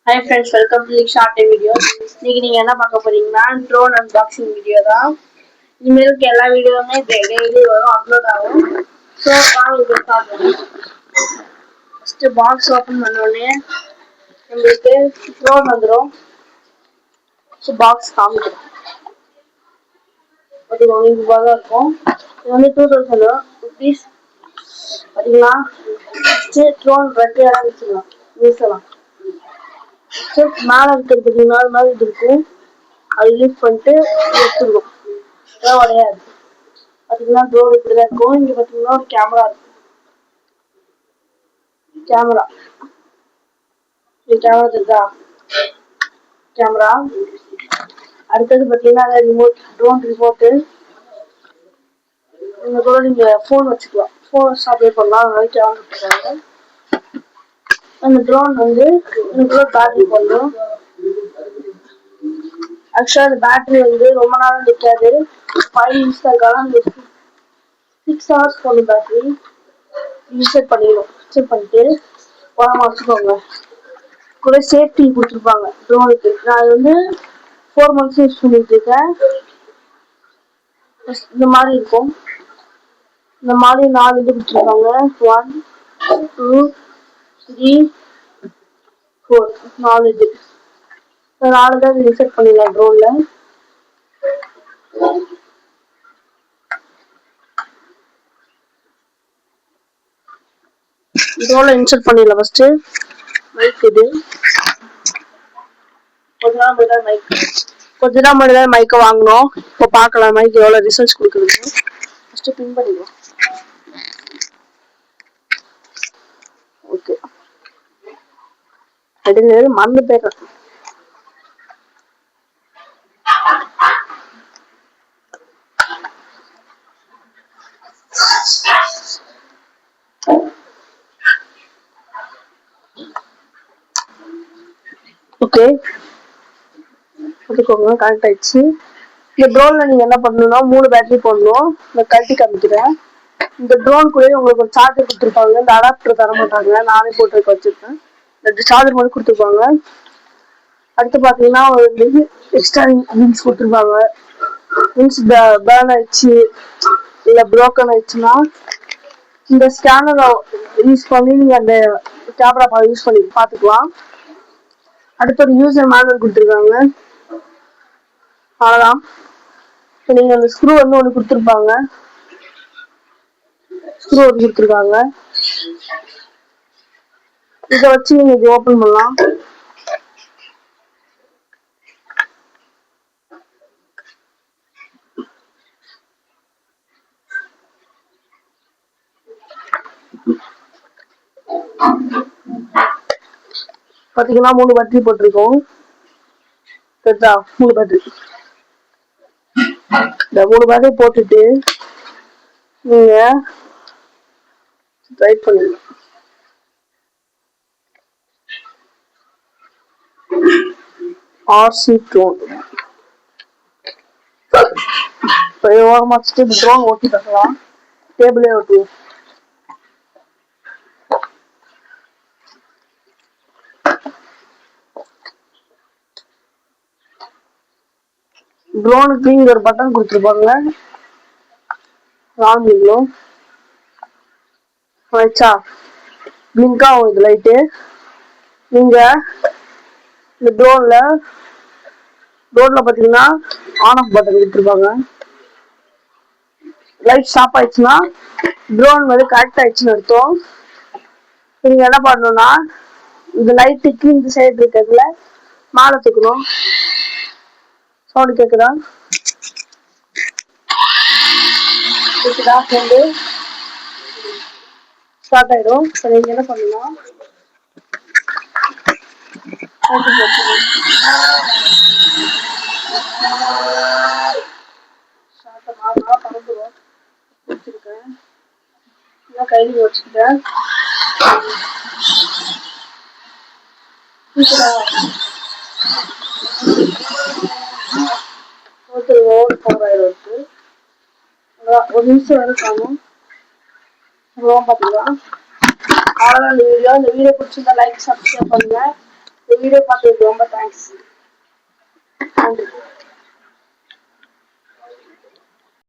Hi friends, welcome to the short video. இன்னைக்கு நீங்க என்ன பார்க்க போறீங்கன்னா ட்ரோன் அன்பாக்சிங் வீடியோ தான். இனிமேலுக்கு எல்லா வீடியோவுமே டெய்லி வரும், அப்லோட் ஆகும். ஸோ வாங்க வீடியோ பார்க்கலாம். ஃபர்ஸ்ட் பாக்ஸ் ஓப்பன் பண்ணோடனே உங்களுக்கு ட்ரோன் வந்துடும். ஸோ பாக்ஸ் காமிக்கிறோம். பார்த்தீங்கன்னா இது போல இருக்கும். இது வந்து 2000 rupees. பார்த்தீங்கன்னா ட்ரோன் ரெக்கையெல்லாம் வச்சுக்கலாம், வீசலாம். மேல இருக்கிறதுக்கு மாதிரி இது இருக்கும், அது யூஸ் பண்ணிட்டு எடுத்துருவோம், அதான் உடையாது. பார்த்தீங்கன்னா ட்ரோன் இப்படிதான் இருக்கும். இங்க பார்த்தீங்கன்னா ஒரு கேமரா இருக்கும். கேமரா தெரியுதா? கேமரா. அடுத்தது பார்த்தீங்கன்னா ரிமோட், ட்ரோன் ரிமோட்டு. இந்த கூட நீங்க ஃபோன் வச்சுக்கலாம், ஃபோன் அப்ளை பண்ணலாம். அதனால கேமரா கொடுத்துருக்காங்க. அந்த ட்ரோன் வந்து இதுக்குள்ள பேட்டரி போடணும். ஆக்சுவலா அந்த பேட்டரி வந்து ரொம்ப நேரம் நிற்காது, 5 minutes தான் இருக்காது. 6 hours போடணும் பேட்டரி. இன்செர்ட் பண்ணிடணும். இன்செர்ட் பண்ணிட்டு உரமா வச்சுக்கோங்க. கூட சேஃப்டி கொடுத்துருப்பாங்க ட்ரோனுக்கு. நான் அது வந்து 4 months யூஸ் பண்ணிட்டு இருக்கேன். இந்த மாதிரி இருக்கும். இந்த மாதிரி 4 இது கொடுத்துருப்பாங்க. 1 2 3 4 4 இது. 4 தான் இன்செர்ட் பண்ணிடலாம் ட்ரோன்ல. ட்ரோன்ல இன்செர்ட் பண்ணிடலாம். ஃபர்ஸ்ட் மைக், இது கொஞ்ச நாள் முன்னாடி தான் மைக்கை வாங்கினோம். இப்போ பார்க்கலாம் மைக் எவ்வளோ ரிசல்ட்ஸ் கொடுக்குறது. ஃபர்ஸ்ட் பின் பண்ணிடுவோம். ஓகே, இடையில மறந்து போயிடுறேன். ஓகே, பார்த்துக்கோங்க, கனெக்ட் ஆயிடுச்சு. இந்த ட்ரோன்ல நீங்க என்ன பண்ணணும்னா 3 பேட்டரி போடணும். இந்த கழட்டி காமிக்கிறேன். இந்த ட்ரோன் கூட உங்களுக்கு ஒரு சார்ஜர் கொடுத்துருப்பாங்க. இந்த அடாப்டர் தர மாட்டாங்க, நானே போட்டு வச்சிருக்கேன். இந்த சார்ஜர் மட்டும் கொடுத்துருப்பாங்க. அடுத்து பார்த்தீங்கன்னா ஒரு எக்ஸ்ட்ரா விங்ஸ் கொடுத்துருப்பாங்க. விங்ஸ் பேர்ன் ஆயிடுச்சு இல்லை ப்ரோக்கன் ஆயிடுச்சுன்னா இந்த ஸ்கேனரை யூஸ் பண்ணி நீங்கள் அந்த கேமரா யூஸ் பண்ணி பார்த்துக்கலாம். அடுத்து ஒரு யூசர் மேனுவல் கொடுத்துருக்காங்க. அவ்வளோதான். இப்போ நீங்கள் அந்த ஸ்க்ரூ வந்து ஒன்று கொடுத்துருப்பாங்க. ஸ்க்ரூ ஒன்று கொடுத்துருக்காங்க. இதை வச்சு நீங்கள் இது ஓப்பன் பண்ணலாம். பார்த்தீங்கன்னா 3 பேட்டரி போட்டிருக்கோம். 3 பேட்டரி. இந்த 3 பேட்டரி போட்டுட்டு நீங்க ட்ரை பண்ணிடலாம். ஆர்சி ட்ரோன் ஓரமா வச்சுட்டு ட்ரோன் ஓட்டி பார்க்கலாம். டேபிளே ஓட்டுவோம். ட்ரோனுக்கு இங்க ஒரு பட்டன் கொடுத்துருப்பாங்க. ராமிங்களும் வச்சா பிளிங்க் ஆகும் இது லைட்டு. நீங்க இந்த ட்ரோன்ல பார்த்தீங்கன்னா ஆன் ஆஃப் பட்டன் கொடுத்துருப்பாங்க. லைட் ஸ்டாப் ஆயிடுச்சுன்னா ட்ரோன் வந்து கரெக்ட் ஆயிடுச்சுன்னு அர்த்தம். நீங்க என்ன பண்ணணும்னா இந்த லைட்டுக்கு இந்த சைடு இருக்கிறதுல மேலே தூக்கணும். சவுண்டு கேக்குதா? வந்து ஸ்டார்ட் ஆயிடும். நீங்க என்ன பண்ணலாம், பறந்துடும். வச்சிருக்கேன், கையில் வச்சுக்கிட்டேன். ஒரு நிமிஷம் வரை காணும். பார்த்துக்கலாம். அவ்வளோதான் இந்த வீடியோ. இந்த வீடியோ பிடிச்சிருந்தா லைக், சப்ஸ்கிரைப் பண்ணுங்க. வீடியோ பார்த்ததுக்கு ரொம்ப தேங்க்ஸ். நன்றி.